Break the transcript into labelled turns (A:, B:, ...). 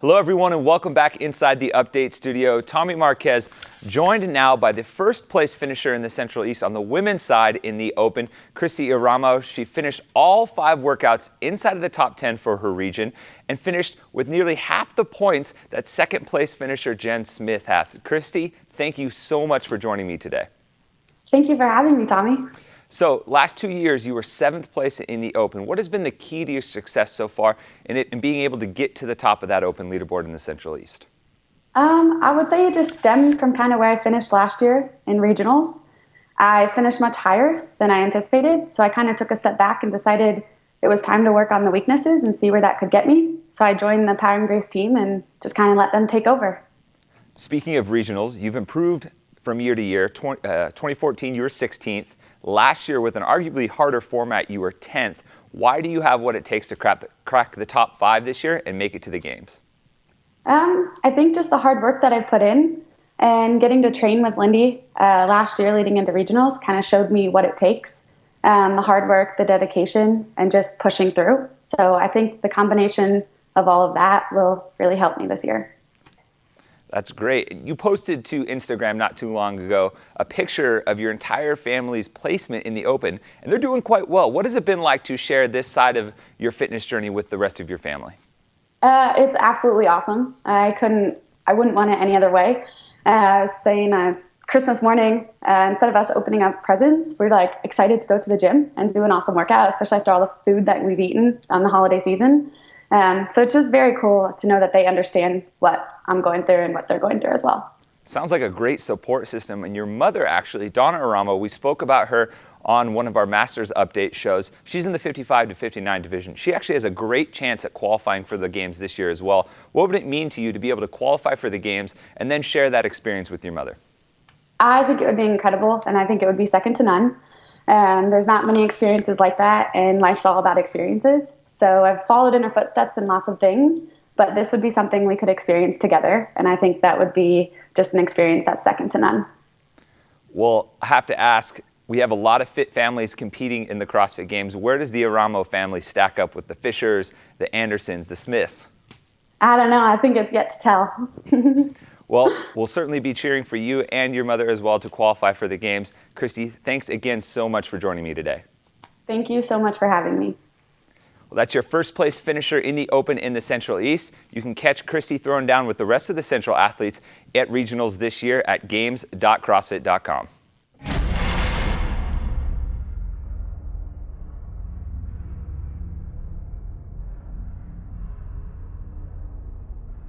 A: Hello everyone and welcome back inside the Update Studio. Tommy Marquez joined now by the first place finisher in the Central East on the women's side in the Open, Kristi Eramo. She finished all 5 workouts inside of the top 10 for her region and finished with nearly half the points that second place finisher Jen Smith had. Kristi, thank you so much for joining me today.
B: Thank you for having me, Tommy.
A: So last 2 years, you were 7th place in the Open. What has been the key to your success so far in being able to get to the top of that Open leaderboard in the Central East?
B: I would say it just stemmed from kind of where I finished last year in regionals. I finished much higher than I anticipated, so I kind of took a step back and decided it was time to work on the weaknesses and see where that could get me. So I joined the Power and Grace team and just kind of let them take over.
A: Speaking of regionals, you've improved from year to year. 2014, you were 16th. Last year, with an arguably harder format, you were 10th. Why do you have what it takes to crack the top 5 this year and make it to the games?
B: I think just the hard work that I've put in and getting to train with Lindy last year leading into regionals kind of showed me what it takes. The hard work, the dedication, and just pushing through. So I think the combination of all of that will really help me this year.
A: That's great. You posted to Instagram not too long ago a picture of your entire family's placement in the Open, and they're doing quite well. What has it been like to share this side of your fitness journey with the rest of your family?
B: It's absolutely awesome. I wouldn't want it any other way. I was saying Christmas morning, instead of us opening up presents, we're like excited to go to the gym and do an awesome workout, especially after all the food that we've eaten on the holiday season. So it's just very cool to know that they understand what I'm going through and what they're going through as well.
A: Sounds like a great support system. And your mother, actually, Donna Eramo, we spoke about her on one of our Masters Update shows. She's in the 55 to 59 division. She actually has a great chance at qualifying for the games this year as well. What would it mean to you to be able to qualify for the games and then share that experience with your mother?
B: I think it would be incredible, and I think it would be second to none. There's not many experiences like that, and life's all about experiences. So I've followed in her footsteps in lots of things, but this would be something we could experience together, and I think that would be just an experience that's second to none.
A: Well, I have to ask, we have a lot of fit families competing in the CrossFit Games. Where does the Eramo family stack up with the Fishers, the Andersons, the Smiths?
B: I don't know. I think it's yet to tell.
A: Well, we'll certainly be cheering for you and your mother as well to qualify for the games. Kristi, thanks again so much for joining me today.
B: Thank you so much for having me.
A: Well, that's your first place finisher in the Open in the Central East. You can catch Kristi throwing down with the rest of the Central athletes at regionals this year at games.crossfit.com.